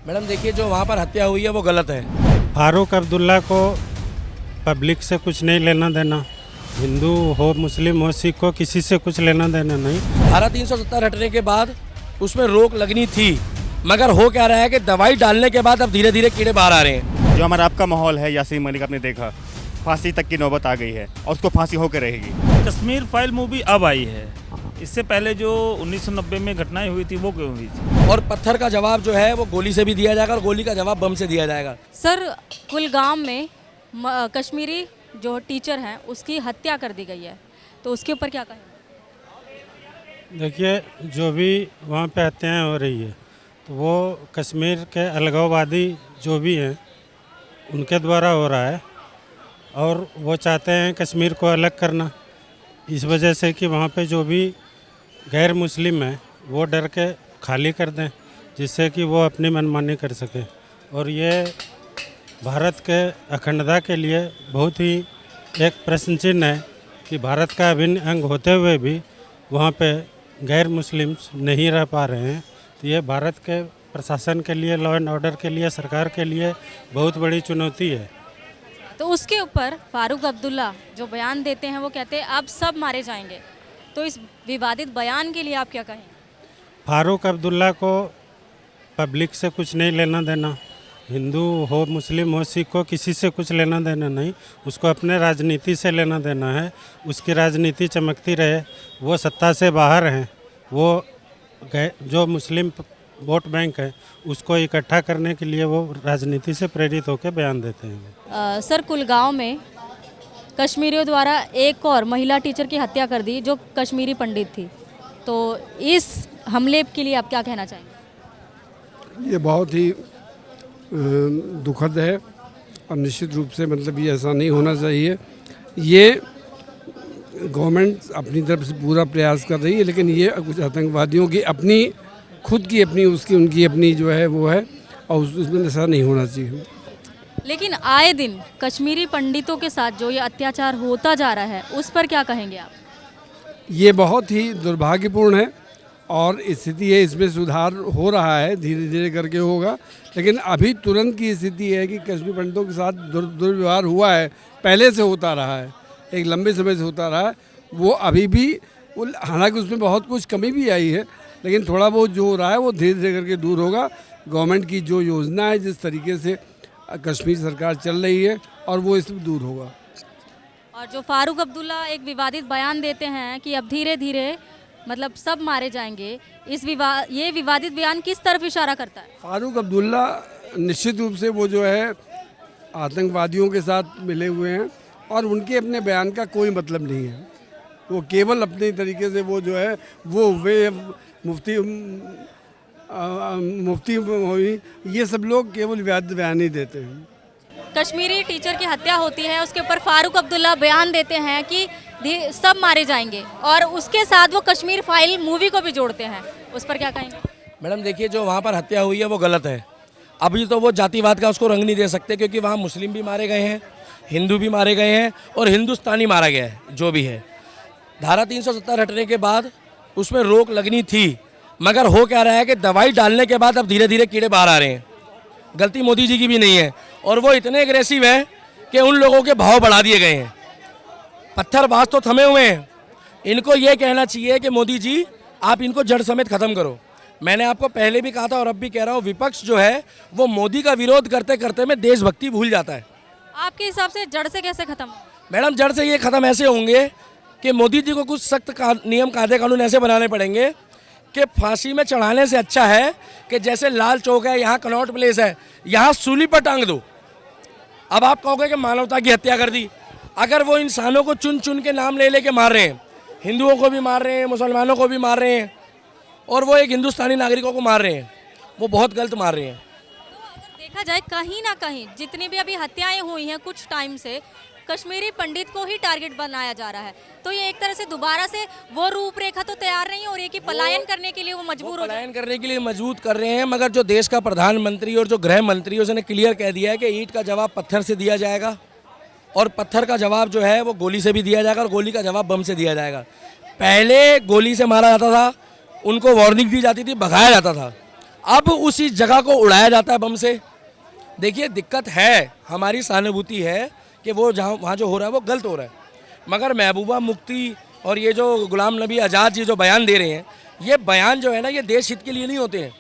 Madam देखिए, जो वहाँ पर हत्या हुई है वो गलत है। फारूक अब्दुल्ला को पब्लिक से कुछ नहीं लेना देना, हिंदू हो मुस्लिम हो सिख हो किसी से कुछ लेना देना नहीं। धारा 370 हटने के बाद उसमें रोक लगनी थी, मगर हो क्या रहा है कि दवाई डालने के बाद अब धीरे धीरे कीड़े बाहर आ रहे हैं। जो हमारा आपका माहौल है, यासीन मलिक आपने देखा, फांसी तक की नौबत आ गई है और उसको फांसी होकर रहेगी। कश्मीर फाइल मूवी अब आई है, इससे पहले जो 1990 में घटनाएं हुई थी वो क्यों हुई थी? और पत्थर का जवाब जो है वो गोली से भी दिया जाएगा और गोली का जवाब बम से दिया जाएगा। सर, कुलगाम में कश्मीरी जो टीचर हैं उसकी हत्या कर दी गई है, तो उसके ऊपर क्या कहें? देखिए, जो भी वहाँ पे हत्याएं हो रही है तो वो कश्मीर के अलगाववादी जो भी हैं उनके द्वारा हो रहा है और वो चाहते हैं कश्मीर को अलग करना, इस वजह से कि वहाँ पे जो भी गैर मुस्लिम है वो डर के खाली कर दें, जिससे कि वो अपनी मनमानी कर सकें। और ये भारत के अखंडता के लिए बहुत ही एक प्रश्न चिन्ह है कि भारत का अभिन्न अंग होते हुए भी वहाँ पे गैर मुस्लिम्स नहीं रह पा रहे हैं। तो ये भारत के प्रशासन के लिए, लॉ एंड ऑर्डर के लिए, सरकार के लिए बहुत बड़ी चुनौती है। तो उसके ऊपर फारूक अब्दुल्ला जो बयान देते हैं वो कहते हैं अब सब मारे जाएंगे, तो इस विवादित बयान के लिए आप क्या कहें? फारूक अब्दुल्ला को पब्लिक से कुछ नहीं लेना देना, हिंदू हो मुस्लिम हो सिख हो किसी से कुछ लेना देना नहीं, उसको अपने राजनीति से लेना देना है। उसकी राजनीति चमकती रहे, वो सत्ता से बाहर हैं, वो जो मुस्लिम वोट बैंक है उसको इकट्ठा करने के लिए वो राजनीति से प्रेरित होकर बयान देते हैं। सर, कुलगांव में कश्मीरियों द्वारा एक और महिला टीचर की हत्या कर दी जो कश्मीरी पंडित थी, तो इस हमले के लिए आप क्या कहना चाहेंगे? ये बहुत ही दुखद है और निश्चित रूप से मतलब ये ऐसा नहीं होना चाहिए। ये गवर्नमेंट अपनी तरफ से पूरा प्रयास कर रही है, लेकिन ये कुछ आतंकवादियों की अपनी खुद की अपनी उसकी उनकी अपनी जो है वो है और उसमें ऐसा नहीं होना चाहिए। लेकिन आए दिन कश्मीरी पंडितों के साथ जो ये अत्याचार होता जा रहा है उस पर क्या कहेंगे आप? ये बहुत ही दुर्भाग्यपूर्ण है और स्थिति है, इसमें सुधार हो रहा है, धीरे धीरे करके होगा, लेकिन अभी तुरंत की स्थिति है कि कश्मीरी पंडितों के साथ दुर्व्यवहार हुआ है, पहले से होता रहा है, एक लंबे समय से होता रहा है। वो अभी भी हालांकि उसमें बहुत कुछ कमी भी आई है, लेकिन थोड़ा बहुत जो हो रहा है वो धीरे धीरे करके दूर होगा। गवर्नमेंट की जो योजना है, जिस तरीके से कश्मीर सरकार चल रही है, और वो इससे दूर होगा। और जो फारूक अब्दुल्ला एक विवादित बयान देते हैं कि अब धीरे धीरे मतलब सब मारे जाएंगे, ये विवादित बयान किस तरफ इशारा करता है? फारूक अब्दुल्ला निश्चित रूप से वो जो है आतंकवादियों के साथ मिले हुए हैं और उनके अपने बयान का कोई मतलब नहीं है। वो केवल अपने तरीके से वो जो है वो वे मुफ्ती हुई, ये सब लोग केवल विवादित बयान ही देते हैं। कश्मीरी टीचर की हत्या होती है, उसके ऊपर फारूक अब्दुल्ला बयान देते हैं कि सब मारे जाएंगे और उसके साथ वो कश्मीर फाइल मूवी को भी जोड़ते हैं, उस पर क्या कहेंगे? मैडम देखिए, जो वहाँ पर हत्या हुई है वो गलत है। अभी तो वो जातिवाद का उसको रंग नहीं दे सकते, क्योंकि वहाँ मुस्लिम भी मारे गए हैं, हिंदू भी मारे गए हैं और हिंदुस्तानी मारा गया है। जो भी है, धारा 370 हटने के बाद उसमें रोक लगनी थी, मगर हो क्या रहा है कि दवाई डालने के बाद अब धीरे धीरे कीड़े बाहर आ रहे हैं। गलती मोदी जी की भी नहीं है और वो इतने एग्रेसिव है कि उन लोगों के भाव बढ़ा दिए गए हैं। पत्थरबाज तो थमे हुए हैं, इनको ये कहना चाहिए कि मोदी जी आप इनको जड़ समेत ख़त्म करो। मैंने आपको पहले भी कहा था और अब भी कह रहा हूँ, विपक्ष जो है वो मोदी का विरोध करते करते में देशभक्ति भूल जाता है। आपके हिसाब से जड़ से कैसे खत्म? मैडम, जड़ से ये ख़त्म ऐसे होंगे कि मोदी जी को कुछ सख्त नियम कायदे कानून ऐसे बनाने पड़ेंगे कि फांसी में चढ़ाने से अच्छा है कि जैसे लाल चौक है, यहाँ कनॉट प्लेस है, यहाँ सूली पर टांग दो। अब आप कहोगे कि मानवता की हत्या कर दी। अगर वो इंसानों को चुन चुन के नाम ले लेके मार रहे हैं, हिंदुओं को भी मार रहे हैं, मुसलमानों को भी मार रहे हैं, और वो एक हिंदुस्तानी नागरिकों को मार रहे हैं, वो बहुत गलत मार रहे हैं। तो अगर देखा जाए कहीं ना कहीं जितनी भी अभी हत्याएं हुई हैं कुछ टाइम से, कश्मीरी पंडित को ही टारगेट बनाया जा रहा है, तो ये एक तरह से दोबारा से वो रूपरेखा तो तैयार नहीं हो रही है कि पलायन करने के लिए वो मजबूर हो पलायन करने के लिए मजबूर कर रहे हैं। मगर जो देश का प्रधानमंत्री और जो गृह मंत्री उसने क्लियर कह दिया है कि ईंट का जवाब पत्थर से दिया जाएगा और पत्थर का जवाब जो है वो गोली से भी दिया जाएगा और गोली का जवाब बम से दिया जाएगा। पहले गोली से मारा जाता था, उनको वार्निंग दी जाती थी, भगाया जाता था। अब उसी जगह को उड़ाया जाता है बम से। देखिए दिक्कत है, हमारी सहानुभूति है कि वो जहाँ वहाँ जो हो रहा है वो गलत हो रहा है, मगर महबूबा मुफ्ती और ये जो गुलाम नबी आज़ाद जी जो बयान दे रहे हैं, ये बयान जो है ना, ये देश हित के लिए नहीं होते हैं।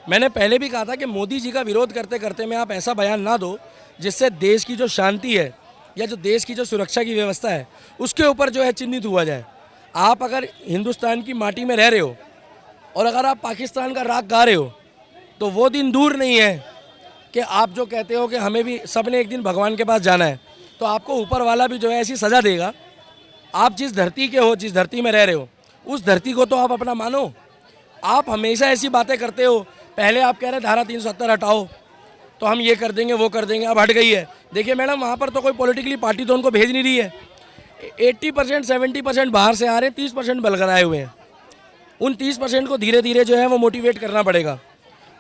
मैंने पहले भी कहा था कि मोदी जी का विरोध करते करते में आप ऐसा बयान ना दो जिससे देश की जो शांति है या जो देश की जो सुरक्षा की व्यवस्था है उसके ऊपर जो है चिन्हित हुआ जाए। आप अगर हिंदुस्तान की माटी में रह रहे हो और अगर आप पाकिस्तान का राग गा रहे हो तो वो दिन दूर नहीं है कि आप जो कहते हो कि हमें भी सबने एक दिन भगवान के पास जाना है, तो आपको ऊपर वाला भी जो है ऐसी सज़ा देगा। आप जिस धरती के हो, जिस धरती में रह रहे हो, उस धरती को तो आप अपना मानो। आप हमेशा ऐसी बातें करते हो, पहले आप कह रहे धारा 370 हटाओ तो हम ये कर देंगे वो कर देंगे, अब हट गई है। देखिए मैडम, वहाँ पर तो कोई पॉलिटिकली पार्टी तो उनको भेज नहीं रही है। 80% 70% बाहर से आ रहे हैं, 30% बलकर आए हुए हैं। उन 30% को धीरे धीरे जो है वो मोटिवेट करना पड़ेगा।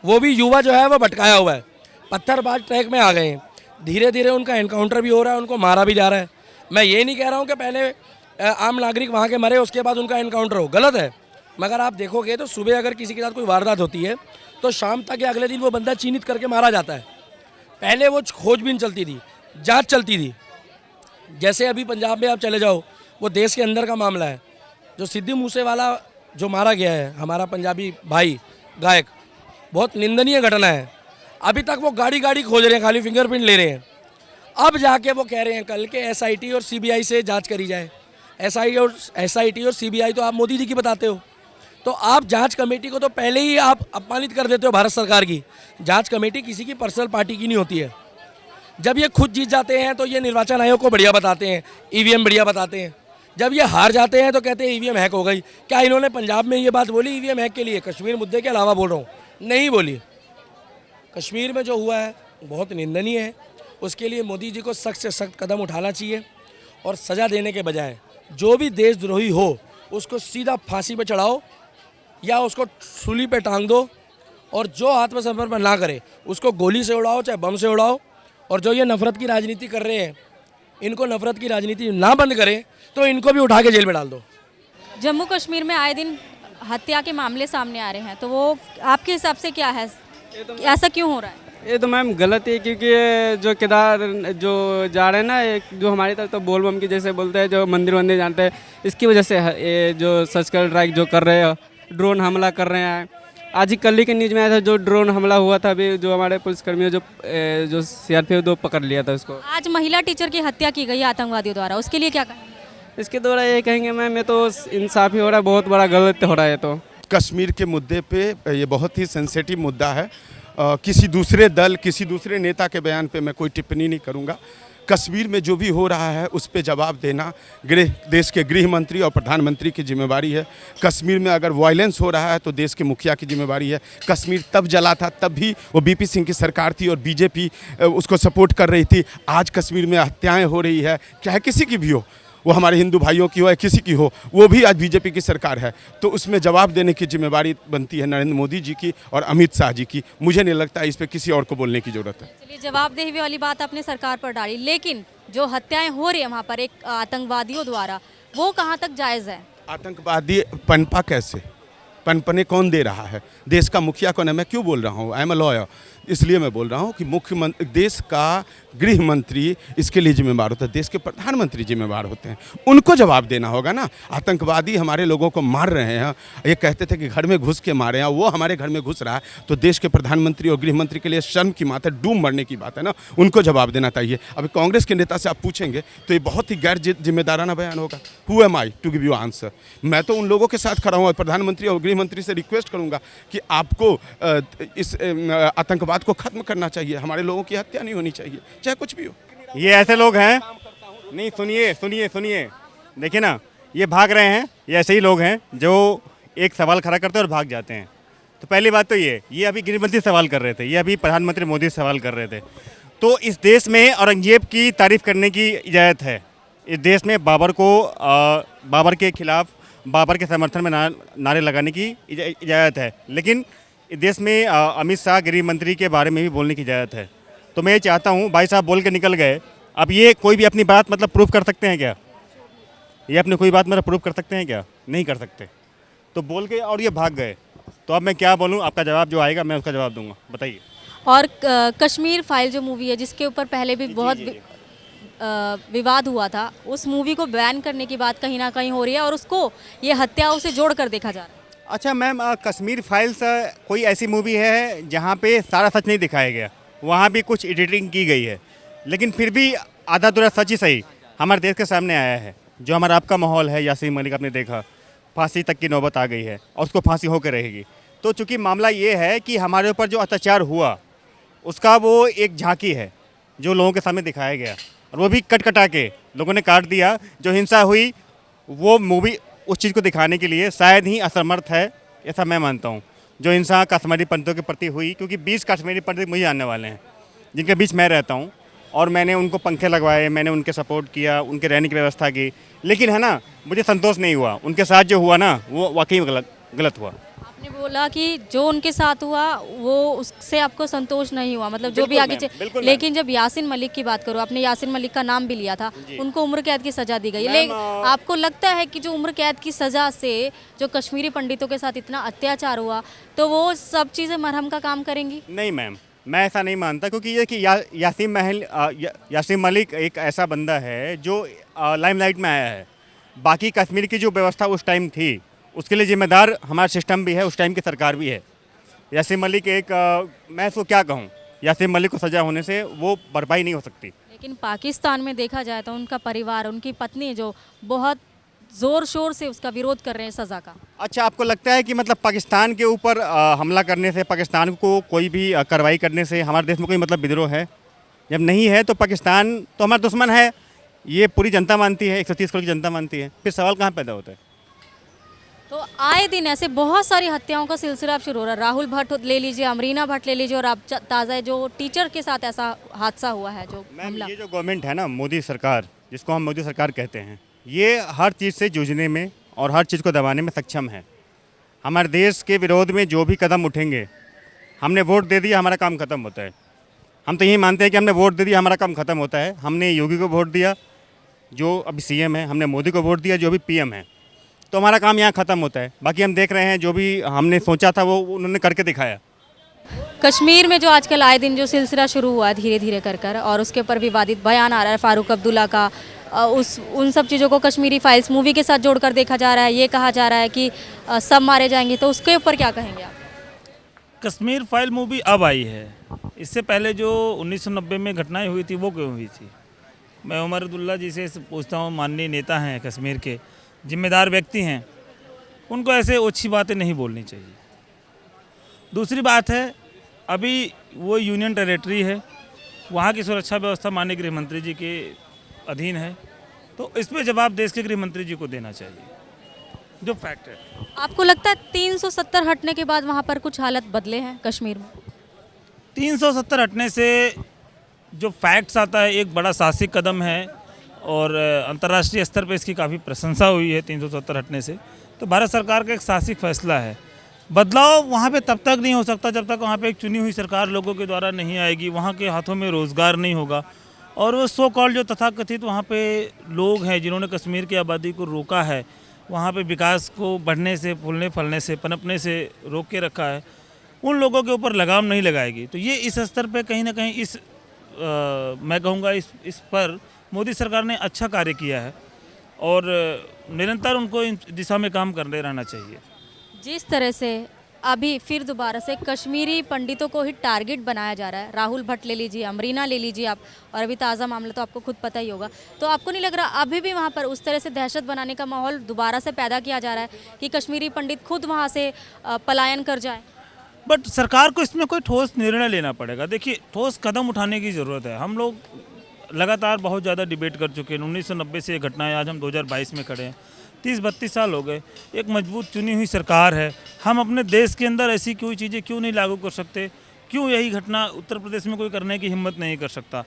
वो भी युवा जो है वो भटकाया हुआ है, पत्थरबाज ट्रैक में आ गए हैं। धीरे धीरे उनका एनकाउंटर भी हो रहा है, उनको मारा भी जा रहा है। मैं ये नहीं कह रहा हूँ कि पहले आम नागरिक वहाँ के मरे उसके बाद उनका एनकाउंटर हो, गलत है। मगर आप देखोगे तो सुबह अगर किसी के साथ कोई वारदात होती है तो शाम तक या अगले दिन वो बंदा चिन्हित करके मारा जाता है। पहले वो खोजबीन चलती थी, जांच चलती थी। जैसे अभी पंजाब में आप चले जाओ, वो देश के अंदर का मामला है। जो सिद्धू मूसेवाला जो मारा गया है, हमारा पंजाबी भाई गायक, बहुत निंदनीय घटना है। अभी तक वो गाड़ी गाड़ी खोज रहे हैं, खाली फिंगरप्रिंट ले रहे हैं। अब जाके वो कह रहे हैं कल के SIT और CBI से जांच करी जाए। SIT और CBI तो आप मोदी जी की बताते हो, तो आप जांच कमेटी को तो पहले ही आप अपमानित कर देते हो। भारत सरकार की जांच कमेटी किसी की पर्सनल पार्टी की नहीं होती है। जब ये खुद जीत जाते हैं तो ये निर्वाचन आयोग को बढ़िया बताते हैं, EVM बढ़िया बताते हैं। जब ये हार जाते हैं तो कहते हैं EVM हैक हो गई। क्या इन्होंने पंजाब में ये बात बोली EVM हैक के लिए? कश्मीर मुद्दे के अलावा बोल रहा हूँ, नहीं बोली। कश्मीर में जो हुआ है बहुत निंदनीय है। उसके लिए मोदी जी को सख्त से सख्त कदम उठाना चाहिए और सज़ा देने के बजाय जो भी देशद्रोही हो उसको सीधा फांसी पे चढ़ाओ या उसको सूली पे टांग दो, और जो आत्मसमर्पण ना करे उसको गोली से उड़ाओ चाहे बम से उड़ाओ। और जो ये नफ़रत की राजनीति कर रहे हैं, इनको नफ़रत की राजनीति ना बंद करें तो इनको भी उठा के जेल में डाल दो। जम्मू कश्मीर में आए दिन हत्या के मामले सामने आ रहे हैं, तो वो आपके हिसाब से क्या है, ऐसा क्यों हो रहा है? ये तो मैम गलत है, क्योंकि ये जो केदार जो जा रहे हैं ना, जो हमारी तरफ तो बोल बम की जैसे बोलते हैं, जो मंदिर वंदिर जानते हैं, इसकी वजह से ये जो सर्जिकल स्ट्राइक जो कर रहे हैं, ड्रोन हमला कर रहे हैं। आज ही कल ही के न्यूज़ में आया था जो ड्रोन हमला हुआ था, अभी जो हमारे पुलिसकर्मियों जो CRPF दो पकड़ लिया था उसको। आज महिला टीचर की हत्या की गई आतंकवादियों द्वारा, उसके लिए क्या कहेंगे? इसके द्वारा ये कहेंगे मैम, ये तो इंसाफ ही हो रहा है, बहुत बड़ा गलत हो रहा है ये तो। कश्मीर के मुद्दे पे ये बहुत ही सेंसिटिव मुद्दा है। किसी दूसरे दल, किसी दूसरे नेता के बयान पे मैं कोई टिप्पणी नहीं करूंगा। कश्मीर में जो भी हो रहा है उस पे जवाब देना देश के गृह मंत्री और प्रधानमंत्री की जिम्मेवारी है। कश्मीर में अगर वायलेंस हो रहा है तो देश के मुखिया की जिम्मेवारी है। कश्मीर तब जला था, तब भी वो BP सिंह की सरकार थी और BJP उसको सपोर्ट कर रही थी। आज कश्मीर में हत्याएं हो रही है, चाहे किसी की भी हो, वो हमारे हिंदू भाइयों की हो या किसी की हो, वो भी आज BJP की सरकार है। तो उसमें जवाब देने की जिम्मेवारी बनती है नरेंद्र मोदी जी की और अमित शाह जी की। मुझे नहीं लगता इस पर किसी और को बोलने की ज़रूरत है। चलिए, जवाबदेही वाली बात आपने सरकार पर डाली, लेकिन जो हत्याएं हो रही है वहाँ पर एक आतंकवादियों द्वारा, वो कहाँ तक जायज़ है? आतंकवादी पनपा कैसे? पनपने कौन दे रहा है? देश का मुखिया कौन है? मैं क्यों बोल रहा हूँ? आई एम अ लॉयर, इसलिए मैं बोल रहा हूँ कि मुख्यमंत्री, देश का गृह मंत्री इसके लिए जिम्मेदार होता है, देश के प्रधानमंत्री जिम्मेदार होते हैं, उनको जवाब देना होगा ना। आतंकवादी हमारे लोगों को मार रहे हैं, ये कहते थे कि घर में घुस के मारे हैं, वो हमारे घर में घुस रहा है, तो देश के प्रधानमंत्री और गृह मंत्री के लिए शर्म की बात है, डूब मरने की बात है ना, उनको जवाब देना चाहिए। अभी कांग्रेस के नेता से आप पूछेंगे तो ये बहुत ही गैर जिम्मेदाराना बयान होगा। Who am I to give you answer? मैं तो उन लोगों के साथ खड़ा हूँ और प्रधानमंत्री और गृह मंत्री से रिक्वेस्ट करूँगा कि आपको इस आतंकवाद को खत्म करना चाहिए। हमारे लोगों की हत्या नहीं होनी चाहिए, चाहे कुछ भी हो। ये ऐसे लोग हैं, नहीं सुनिए, देखिए ना, ये भाग रहे हैं, ये ऐसे ही लोग हैं जो एक सवाल खड़ा करते हैं और भाग जाते हैं। तो पहली बात तो ये अभी गृह मंत्री सवाल कर रहे थे, ये अभी प्रधानमंत्री मोदी सवाल कर रहे थे। तो इस देश में औरंगजेब की तारीफ करने की इजाज़त है। इस देश में बाबर के खिलाफ, बाबर के समर्थन में नारे लगाने की इजाज़त है, लेकिन इस देश में अमित शाह गृह मंत्री के बारे में भी बोलने की इजाज़त है। तो मैं ये चाहता हूँ, भाई साहब बोल के निकल गए, अब ये कोई भी अपनी बात मतलब प्रूफ कर सकते हैं क्या? ये अपनी कोई बात मतलब प्रूफ कर सकते हैं क्या? नहीं कर सकते। तो बोल के और ये भाग गए, तो तो अब मैं क्या बोलूँ, आपका जवाब जो आएगा मैं उसका जवाब दूंगा, बताइए। और कश्मीर फाइल जो मूवी है जिसके ऊपर पहले भी बहुत विवाद हुआ था, उस मूवी को बैन करने की बात कहीं ना कहीं हो रही है और उसको ये हत्याओं से जोड़कर देखा जा रहा है। अच्छा मैम, कश्मीर फाइल्स कोई ऐसी मूवी है जहाँ पे सारा सच नहीं दिखाया गया, वहाँ भी कुछ एडिटिंग की गई है, लेकिन फिर भी आधा अधूरा सच ही सही हमारे देश के सामने आया है। जो हमारा आपका माहौल है, यासीन मलिक आपने देखा, फांसी तक की नौबत आ गई है और उसको फांसी होकर रहेगी। तो चूँकि मामला ये है कि हमारे ऊपर जो अत्याचार हुआ उसका वो एक झांकी है जो लोगों के सामने दिखाया गया, और वो भी कट कटा के लोगों ने काट दिया। जो हिंसा हुई वो मूवी उस चीज़ को दिखाने के लिए शायद ही असमर्थ है, ऐसा मैं मानता हूँ। जो हिंसा कश्मीरी पंडितों के प्रति हुई, क्योंकि 20 कश्मीरी पंडित मुझे जानने वाले हैं जिनके बीच मैं रहता हूँ, और मैंने उनको पंखे लगवाए, मैंने उनके सपोर्ट किया, उनके रहने की व्यवस्था की, लेकिन है ना मुझे संतोष नहीं हुआ। उनके साथ जो हुआ ना वो वाकई गलत हुआ। आपने बोला कि जो उनके साथ हुआ वो उससे आपको संतोष नहीं हुआ, मतलब जो भी आगे लेकिन जब यासीन मलिक की बात करो, आपने यासीन मलिक का नाम भी लिया था, उनको उम्र कैद की सजा दी गई, लेकिन आपको लगता है कि जो उम्र कैद की सजा से जो कश्मीरी पंडितों के साथ इतना अत्याचार हुआ तो वो सब चीज़ें मरहम का काम करेंगी? नहीं मैम, मैं ऐसा नहीं मानता, क्योंकि ये कि यासीन मलिक एक ऐसा बंदा है जो लाइमलाइट में आया है। बाकी कश्मीर की जो व्यवस्था उस टाइम थी उसके लिए जिम्मेदार हमारा सिस्टम भी है, उस टाइम की सरकार भी है। यासीन मलिक मैं इसको क्या कहूँ, यासीन मलिक को सज़ा होने से वो भरपाई नहीं हो सकती। लेकिन पाकिस्तान में देखा जाए तो उनका परिवार, उनकी पत्नी जो बहुत ज़ोर शोर से उसका विरोध कर रहे हैं सज़ा का। अच्छा, आपको लगता है कि मतलब पाकिस्तान के ऊपर हमला करने से, पाकिस्तान को कोई भी कार्रवाई करने से हमारे देश में कोई मतलब विद्रोह है? जब नहीं है तो पाकिस्तान तो हमारा दुश्मन है, ये पूरी जनता मानती है, 130 करोड़ की जनता मानती है, फिर सवाल कहाँ पैदा होता है? तो आए दिन ऐसे बहुत सारी हत्याओं का सिलसिला शुरू हो रहा है। राहुल भट्ट ले लीजिए, अमरीना भट्ट ले लीजिए, और अब ताज़ा जो टीचर के साथ ऐसा हादसा हुआ है जो हमला। ये जो गवर्नमेंट है ना, मोदी सरकार, जिसको हम मोदी सरकार कहते हैं, ये हर चीज़ से जूझने में और हर चीज़ को दबाने में सक्षम है। हमारे देश के विरोध में जो भी कदम उठेंगे, हमने वोट दे दिया हमारा काम ख़त्म होता है। हम तो यही मानते हैं कि हमने वोट दे दिया हमारा काम ख़त्म होता है। हमने योगी को वोट दिया जो अभी सीएम है, हमने मोदी को वोट दिया जो अभी पीएम है, तो हमारा काम यहाँ ख़त्म होता है। बाकी हम देख रहे हैं जो भी हमने सोचा था वो उन्होंने करके दिखाया। कश्मीर में जो आजकल आए दिन जो सिलसिला शुरू हुआ है धीरे धीरे कर और उसके ऊपर विवादित बयान आ रहा है फारूक अब्दुल्ला का, उन सब चीज़ों को कश्मीरी फाइल्स मूवी के साथ जोड़कर देखा जा रहा है। ये कहा जा रहा है कि सब मारे जाएंगे, तो उसके ऊपर क्या कहेंगे आप? कश्मीर फाइल मूवी अब आई है, इससे पहले जो 1990 में घटनाएं हुई थी वो क्यों हुई थी? मैं उमर अब्दुल्ला जी से पूछता हूँ, माननीय नेता हैं, कश्मीर के जिम्मेदार व्यक्ति हैं, उनको ऐसे ओछी बातें नहीं बोलनी चाहिए। दूसरी बात है, अभी वो यूनियन टेरिटरी है, वहाँ की सुरक्षा व्यवस्था माननीय गृह मंत्री जी के अधीन है, तो इस पर जवाब देश के गृह मंत्री जी को देना चाहिए, जो फैक्ट है। आपको लगता है 370 हटने के बाद वहाँ पर कुछ हालत बदले हैं कश्मीर में? 370 हटने से जो फैक्ट्स आता है एक बड़ा साहसिक कदम है, और अंतर्राष्ट्रीय स्तर पर इसकी काफ़ी प्रशंसा हुई है 370 हटने से। तो भारत सरकार का एक साहसिक फैसला है। बदलाव वहाँ पे तब तक नहीं हो सकता जब तक वहाँ पे एक चुनी हुई सरकार लोगों के द्वारा नहीं आएगी, वहाँ के हाथों में रोज़गार नहीं होगा, और वो सो कॉल्ड जो तथाकथित वहाँ पे लोग हैं जिन्होंने कश्मीर की आबादी को रोका है, वहाँ पे विकास को बढ़ने से, फूलने फलने से, पनपने से रोक के रखा है, उन लोगों के ऊपर लगाम नहीं लगाएगी। तो ये इस स्तर पे कहीं ना कहीं मैं कहूँगा इस पर मोदी सरकार ने अच्छा कार्य किया है, और निरंतर उनको इन दिशा में काम करते रहना चाहिए। जिस तरह से अभी फिर दोबारा से कश्मीरी पंडितों को ही टारगेट बनाया जा रहा है, राहुल भट्ट ले लीजिए, अमरीना ले लीजिए आप, और अभी ताज़ा मामला तो आपको खुद पता ही होगा, तो आपको नहीं लग रहा अभी भी वहाँ पर उस तरह से दहशत बनाने का माहौल दोबारा से पैदा किया जा रहा है कि कश्मीरी पंडित खुद वहाँ से पलायन कर जाए? बट सरकार को इसमें कोई ठोस निर्णय लेना पड़ेगा। देखिए, ठोस कदम उठाने की ज़रूरत है। हम लोग लगातार बहुत ज़्यादा डिबेट कर चुके हैं, 1990 से ये घटनाएं, आज हम 2022 में खड़े हैं, 30-32 साल हो गए। एक मजबूत चुनी हुई सरकार है, हम अपने देश के अंदर ऐसी कोई चीज़ें क्यों नहीं लागू कर सकते? क्यों यही घटना उत्तर प्रदेश में कोई करने की हिम्मत नहीं कर सकता?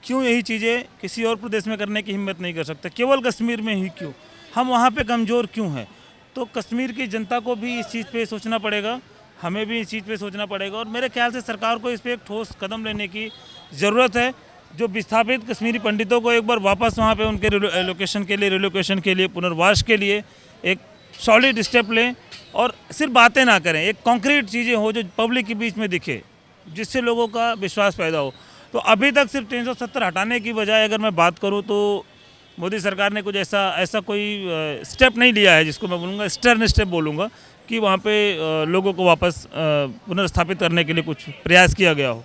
क्यों यही चीज़ें किसी और प्रदेश में करने की हिम्मत नहीं कर सकता? केवल कश्मीर में ही क्यों? हम वहाँ पे कमज़ोर क्यों हैं? तो कश्मीर की जनता को भी इस चीज़ पे सोचना पड़ेगा, हमें भी इस चीज़ पे सोचना पड़ेगा, और मेरे ख्याल से सरकार को इस पर एक ठोस कदम लेने की ज़रूरत है। जो विस्थापित कश्मीरी पंडितों को एक बार वापस वहाँ पे उनके रिलोकेशन के लिए, पुनर्वास के लिए एक सॉलिड स्टेप लें और सिर्फ बातें ना करें, एक कॉन्क्रीट चीज़ें हो जो पब्लिक के बीच में दिखे, जिससे लोगों का विश्वास पैदा हो। तो अभी तक सिर्फ 370 हटाने की बजाय अगर मैं बात करूं तो मोदी सरकार ने कुछ ऐसा कोई स्टेप नहीं लिया है जिसको मैं बोलूँगा स्टर्न स्टेप बोलूँगा कि वहाँ पे लोगों को वापस पुनर्स्थापित करने के लिए कुछ प्रयास किया गया हो।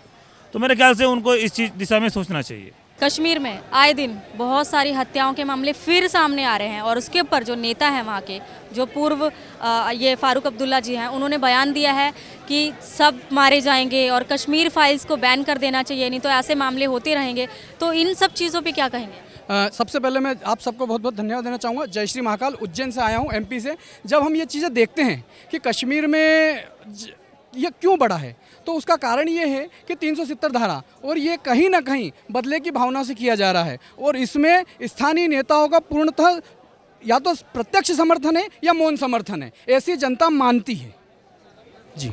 तो मेरे ख्याल से उनको इस चीज़ दिशा में सोचना चाहिए। कश्मीर में आए दिन बहुत सारी हत्याओं के मामले फिर सामने आ रहे हैं और उसके ऊपर जो नेता है वहाँ के, जो पूर्व ये फारूक अब्दुल्ला जी हैं, उन्होंने बयान दिया है कि सब मारे जाएंगे और कश्मीर फाइल्स को बैन कर देना चाहिए, नहीं तो ऐसे मामले होते रहेंगे। तो इन सब चीज़ों पे क्या कहेंगे? सबसे पहले मैं आप सबको बहुत बहुत धन्यवाद देना चाहूँगा। जय श्री महाकाल, उज्जैन से आया हूँ, एमपी से। जब हम ये चीज़ें देखते हैं कि कश्मीर में ये क्यों बढ़ा है, तो उसका कारण ये है कि 370 धारा, और ये कहीं ना कहीं बदले की भावना से किया जा रहा है और इसमें स्थानीय नेताओं का पूर्णतः या तो प्रत्यक्ष समर्थन है या मौन समर्थन है, ऐसी जनता मानती है जी।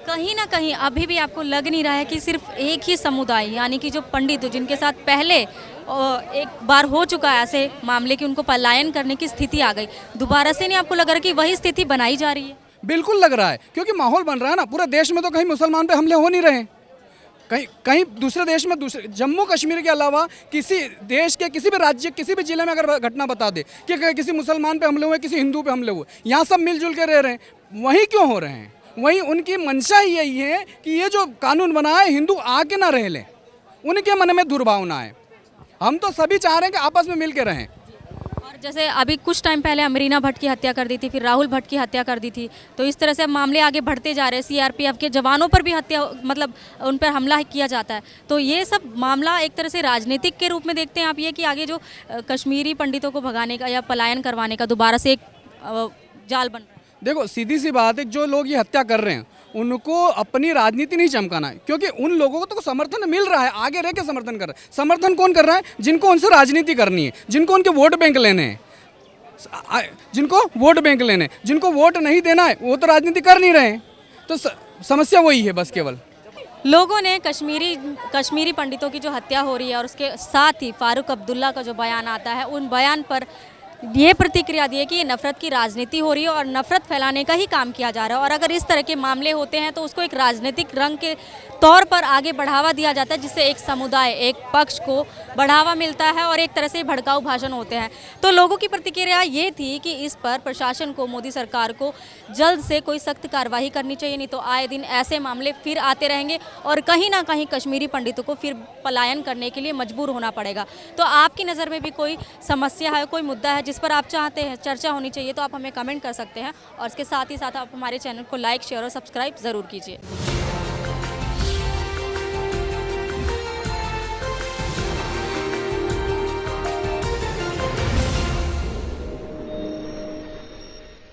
कहीं ना कहीं अभी भी आपको लग नहीं रहा है कि सिर्फ एक ही समुदाय यानी कि जो पंडित जिनके साथ पहले एक बार हो चुका है ऐसे मामले कि उनको पलायन करने की स्थिति आ गई, दोबारा से नहीं आपको लग रहा कि वही स्थिति बनाई जा रही है? बिल्कुल लग रहा है, क्योंकि माहौल बन रहा है ना। पूरे देश में तो कहीं मुसलमान पे हमले हो नहीं रहे, कहीं दूसरे देश में, दूसरे जम्मू कश्मीर के अलावा किसी देश के किसी भी राज्य किसी भी जिले में अगर घटना बता दे कि किसी मुसलमान पे हमले हुए, किसी हिंदू पे हमले हुए, यहाँ सब मिलजुल के रह रहे हैं। वहीं क्यों हो रहे हैं? वहीं उनकी मंशा ही यही है कि ये जो कानून बना है हिंदू आके ना रह लें, उनके मन में दुर्भावना है। हम तो सभी चाह रहे हैं कि आपस में मिल के रहें। और जैसे अभी कुछ टाइम पहले अमरीना भट्ट की हत्या कर दी थी, फिर राहुल भट्ट की हत्या कर दी थी, तो इस तरह से मामले आगे बढ़ते जा रहे हैं। सीआरपीएफ के जवानों पर भी हत्या, मतलब उन पर हमला किया जाता है। तो ये सब मामला एक तरह से राजनीतिक के रूप में देखते हैं आप ये कि आगे जो कश्मीरी पंडितों को भगाने का या पलायन करवाने का दोबारा से एक जाल बन रहा है? देखो सीधी सी बात है, जो लोग ये हत्या कर रहे हैं उनको अपनी राजनीति नहीं चमकाना है, क्योंकि उन लोगों को तो समर्थन मिल रहा है, आगे रह के समर्थन कर रहे हैं। समर्थन कौन कर रहा है? जिनको उनसे राजनीति करनी है, जिनको उनके वोट बैंक लेने हैं, जिनको वोट बैंक लेने, जिनको वोट नहीं देना है वो तो राजनीति कर नहीं रहे हैं। तो समस्या वही है बस केवल। लोगों ने कश्मीरी पंडितों की जो हत्या हो रही है और उसके साथ ही फारूक अब्दुल्ला का जो बयान आता है, उन बयान पर ये प्रतिक्रिया दी है कि ये नफरत की राजनीति हो रही है और नफरत फैलाने का ही काम किया जा रहा है। और अगर इस तरह के मामले होते हैं तो उसको एक राजनीतिक रंग के तौर पर आगे बढ़ावा दिया जाता है, जिससे एक समुदाय, एक पक्ष को बढ़ावा मिलता है और एक तरह से भड़काऊ भाषण होते हैं। तो लोगों की प्रतिक्रिया ये थी कि इस पर प्रशासन को, मोदी सरकार को जल्द से कोई सख्त कार्रवाई करनी चाहिए, नहीं तो आए दिन ऐसे मामले फिर आते रहेंगे और कहीं ना कहीं कश्मीरी पंडितों को फिर पलायन करने के लिए मजबूर होना पड़ेगा। तो आपकी नज़र में भी कोई समस्या है, कोई मुद्दा है जिस पर आप चाहते हैं चर्चा होनी चाहिए, तो आप हमें कमेंट कर सकते हैं और इसके साथ ही साथ आप हमारे चैनल को लाइक, शेयर और सब्सक्राइब ज़रूर कीजिए।